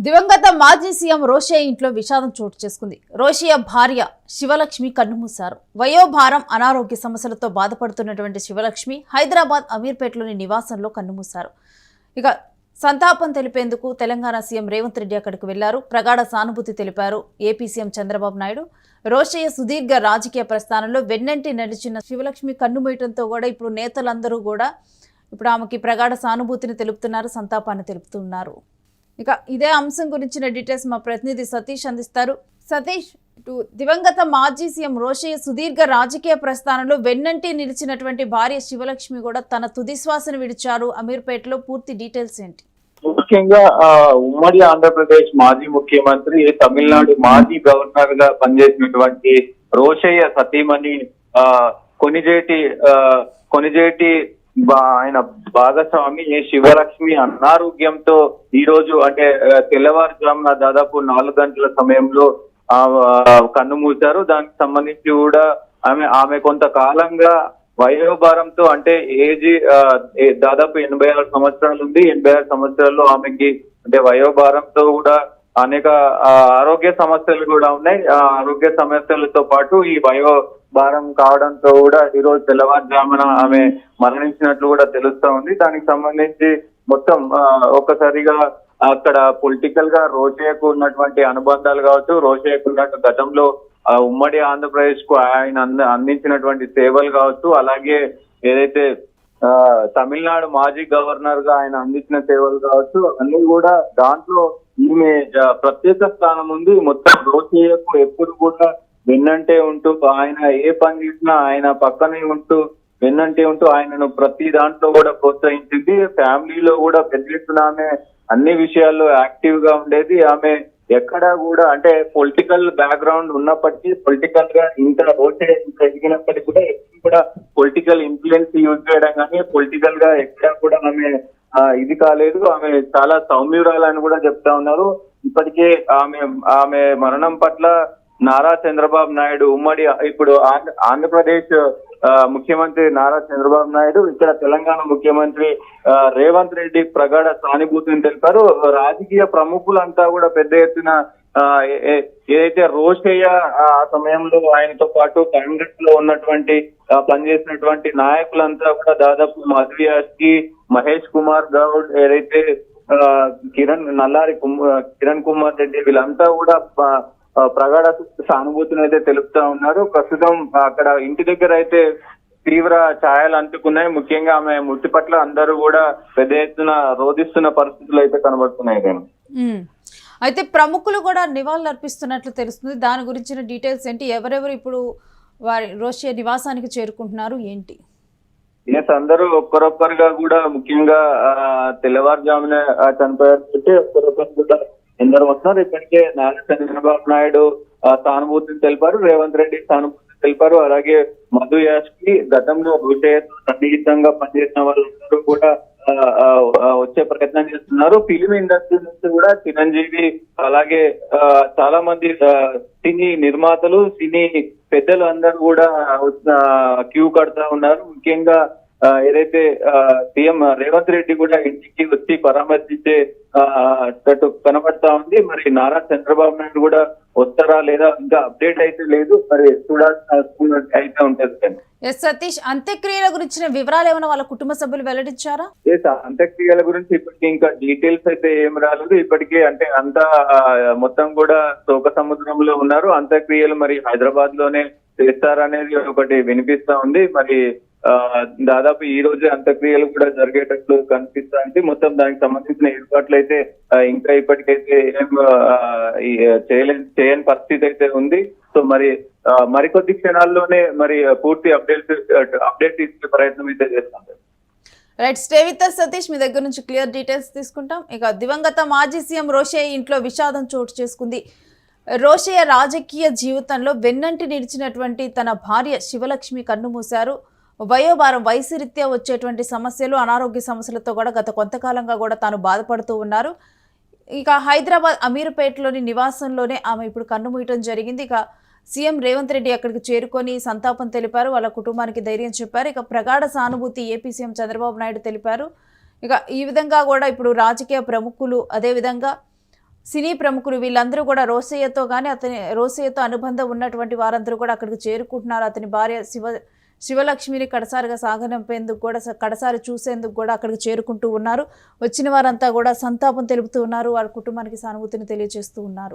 దివంగత మాజీ సీఎం రోషయ్య ఇంట్లో విషాదం చోటు చేసుకుంది. రోషయ్య భార్య శివలక్ష్మి కన్నుమూశారు. వయోభారం, అనారోగ్య సమస్యలతో బాధపడుతున్నటువంటి శివలక్ష్మి హైదరాబాద్ అమీర్పేటలోని నివాసంలో కన్నుమూశారు. ఇక సంతాపం తెలిపేందుకు తెలంగాణ సీఎం రేవంత్ రెడ్డి అక్కడికి వెళ్లారు. ప్రగాఢ సానుభూతి తెలిపారు ఏపీ సీఎం చంద్రబాబు నాయుడు. రోషయ్య సుదీర్ఘ రాజకీయ ప్రస్థానంలో వెన్నంటి నడిచిన శివలక్ష్మి కన్నుమూయటంతో కూడా ఇప్పుడు నేతలందరూ కూడా ఇప్పుడు ఆమెకి ప్రగాఢ సానుభూతిని తెలుపుతున్నారు, సంతాపాన్ని తెలుపుతున్నారు. ఇక ఇదే అంశం గురించిన డీటెయిల్స్ మా ప్రతినిధి సతీష్ అందిస్తారు. సతీష్, ఇటు దివంగత మాజీ సీఎం రోషయ్య సుదీర్ఘ రాజకీయ ప్రస్థానంలో వెన్నంటి నిలిచినటువంటి భార్య శివలక్ష్మి కూడా తన తుది శ్వాసను విడిచారు అమీర్పేటలో. పూర్తి డీటెయిల్స్ ఏంటి? ముఖ్యంగా ఉమ్మడి ఆంధ్రప్రదేశ్ మాజీ ముఖ్యమంత్రి, తమిళనాడు మాజీ గవర్నర్ గా పనిచేసినటువంటి రోషయ్య సతీమణి కొనిజేటి ఆయన భాగస్వామి శివలక్ష్మి అనారోగ్యంతో ఈ రోజు అంటే తెల్లవారుజామున దాదాపు 4 గంటల సమయంలో కన్ను మూశారు. దానికి సంబంధించి కూడా ఆమె కొంతకాలంగా వయోభారంతో అంటే ఏజ్ దాదాపు 86 సంవత్సరాలు ఉంది. 86 సంవత్సరాల్లో ఆమెకి అంటే వయోభారంతో కూడా అనేక ఆరోగ్య సమస్యలు కూడా ఉన్నాయి. ఆరోగ్య సమస్యలతో పాటు ఈ వయోభారం కావడంతో కూడా ఈ రోజు తెల్లవారుజామున ఆమె మరణించినట్లు కూడా తెలుస్తా ఉంది. దానికి సంబంధించి మొత్తం ఒక్కసారిగా అక్కడ పొలిటికల్ గా రోషయ్యకు ఉన్నటువంటి అనుబంధాలు కావచ్చు, రోషయ్యకు ఉన్నట్టు గతంలో ఉమ్మడి ఆంధ్రప్రదేశ్ కు ఆయన అందించినటువంటి సేవలు కావచ్చు, అలాగే ఏదైతే తమిళనాడు మాజీ గవర్నర్ గా ఆయన అందించిన సేవలు కావచ్చు, అన్ని కూడా దాంట్లో ఈమె ప్రత్యేక స్థానం ఉంది. మొత్తం రోషయ్యకు ఎప్పుడు కూడా వెన్నంటే ఉంటూ, ఆయన ఏ పని చేసినా ఆయన పక్కనే ఉంటూ వెన్నంటే ఉంటూ ఆయనను ప్రతి దాంట్లో కూడా ప్రోత్సహించింది. ఫ్యామిలీలో కూడా పెద్ద ఎత్తున ఆమె అన్ని విషయాల్లో యాక్టివ్ గా ఉండేది. ఆమె ఎక్కడా కూడా అంటే పొలిటికల్ బ్యాక్గ్రౌండ్ ఉన్నప్పటికీ, పొలిటికల్ గా ఇంత రోషయ్య ఎదిగినప్పటికీ కూడా ఎప్పుడు కూడా పొలిటికల్ ఇన్ఫ్లుయెన్స్ యూజ్ చేయడం కానీ పొలిటికల్ గా ఎక్కడా కూడా ఆమె ఇది కాలేదు. ఆమె చాలా సౌమ్యురాలని కూడా చెప్తా ఉన్నారు. ఇప్పటికే ఆమె మరణం పట్ల నారా చంద్రబాబు నాయుడు ఉమ్మడి ఇప్పుడు ఆంధ్రప్రదేశ్ ముఖ్యమంత్రి నారా చంద్రబాబు నాయుడు, ఇక్కడ తెలంగాణ ముఖ్యమంత్రి రేవంత్ రెడ్డి ప్రగాఢ సానుభూతిని తెలిపారు. రాజకీయ ప్రముఖులంతా కూడా పెద్ద ఎత్తున ఏదైతే రోషయ్య ఆ సమయంలో ఆయనతో పాటు కాంగ్రెస్ లో ఉన్నటువంటి పనిచేసినటువంటి నాయకులంతా కూడా దాదాపు మధుయాష్కి, మహేష్ కుమార్ గౌడ్, ఏదైతే కిరణ్ కుమార్ రెడ్డి, వీళ్ళంతా కూడా ప్రగాఢ సానుభూతిని అయితే తెలుపుతా ఉన్నారు. ప్రస్తుతం అక్కడ ఇంటి దగ్గర అయితే తీవ్ర ఛాయలు అంటుకున్నాయి. ముఖ్యంగా ఆమె మృతి పట్ల అందరూ కూడా పెద్ద ఎత్తున రోధిస్తున్న పరిస్థితులు అయితే కనబడుతున్నాయి. అయితే ప్రముఖులు కూడా నివాళులు అర్పిస్తున్నట్లు తెలుస్తుంది. దాని గురించిన డీటెయిల్స్ ఏంటి? ఎవరెవరు ఇప్పుడు వారి రోషయ్య నివాసానికి చేరుకుంటున్నారు ఏంటి? అందరూ ఒక్కరొక్కరుగా కూడా ముఖ్యంగా తెల్లవారుజామున చనిపోయారు. ఒక్కరొక్కరు కూడా ఎందరో వస్తున్నారు. ఇప్పటికే నారా చంద్రబాబు నాయుడు సానుభూతిని తెలిపారు, రేవంత్ రెడ్డి సానుభూతిని తెలిపారు. అలాగే మధు యాష్కి గతంలో రోషయ్యతో సన్నిహితంగా పనిచేసిన వాళ్ళందరూ కూడా వచ్చే ప్రయత్నం చేస్తున్నారు. ఫిలిం ఇండస్ట్రీ నుంచి కూడా చిరంజీవి, అలాగే చాలా మంది సినీ నిర్మాతలు, సినీ పెద్దలు అందరూ కూడా క్యూ కడతా ఉన్నారు. ముఖ్యంగా ఏదైతే సీఎం రేవంత్ రెడ్డి కూడా ఇంటికి వచ్చి పరామర్శించే కనబడతా ఉంది. మరి నారా చంద్రబాబు నాయుడు కూడా వస్తారా లేదా ఇంకా అప్డేట్ అయితే లేదు, మరి చూడాల్సిన అయితే ఉంటుంది. సతీష్, అంత్యక్రియల గురించిన వివరాలు ఏమైనా వాళ్ళ కుటుంబ సభ్యులు వెల్లడించారా? అంత్యక్రియల గురించి ఇప్పటికీ ఇంకా డీటెయిల్స్ అయితే ఏం రాలేదు. ఇప్పటికే అంటే అంతా మొత్తం కూడా శోక సముద్రంలో ఉన్నారు. అంత్యక్రియలు మరి హైదరాబాద్ లోనే చేస్తారనేది ఒకటి వినిపిస్తా ఉంది. మరి దాదాపు ఈ రోజు అంత్యక్రియలు కూడా జరిగేటట్లు కనిపిస్తాయి. మొత్తం దానికి సంబంధించిన ఏర్పాట్లు అయితే ఇంకా ఇప్పటికైతే ఏం చేయని పరిస్థితి అయితే ఉంది. సో మరి మరికొద్ది క్షణాల్లోనే మరి పూర్తి అప్డేట్ ఇచ్చే ప్రయత్నం అయితే చేస్తాం. Right, stay with us Satish. మీ దగ్గర నుంచి క్లియర్ డీటెయిల్స్ తీసుకుంటాం. ఇక దివంగత మాజీ సీఎం రోషయ్య ఇంట్లో విషాదం చోటు చేసుకుంది. రోషయ్య రాజకీయ జీవితంలో వెన్నంటి నిలిచినటువంటి తన భార్య శివలక్ష్మి కన్నుమూశారు. వయోభారం, వయసు రీత్యా వచ్చేటువంటి సమస్యలు, అనారోగ్య సమస్యలతో కూడా గత కొంతకాలంగా కూడా తాను బాధపడుతూ ఉన్నారు. ఇక హైదరాబాద్ అమీర్పేటలోని నివాసంలోనే ఆమె ఇప్పుడు కన్నుమూయటం జరిగింది. ఇక సీఎం రేవంత్ రెడ్డి అక్కడికి చేరుకొని సంతాపం తెలిపారు, వాళ్ళ కుటుంబానికి ధైర్యం చెప్పారు. ఇక ప్రగాఢ సానుభూతి ఏపీ సీఎం చంద్రబాబు నాయుడు తెలిపారు. ఇక ఈ విధంగా కూడా ఇప్పుడు రాజకీయ ప్రముఖులు, అదేవిధంగా సినీ ప్రముఖులు వీళ్ళందరూ కూడా రోసయ్యతో అనుబంధం ఉన్నటువంటి వారందరూ కూడా అక్కడికి చేరుకుంటున్నారు. అతని భార్య శివలక్ష్మిని కడసారిగా సాగనంపేందుకు కూడా కడసారి చూసేందుకు కూడా అక్కడికి చేరుకుంటూ ఉన్నారు. వచ్చిన వారంతా కూడా సంతాపం తెలుపుతూ ఉన్నారు. వారి కుటుంబానికి సానుభూతిని తెలియజేస్తూ ఉన్నారు.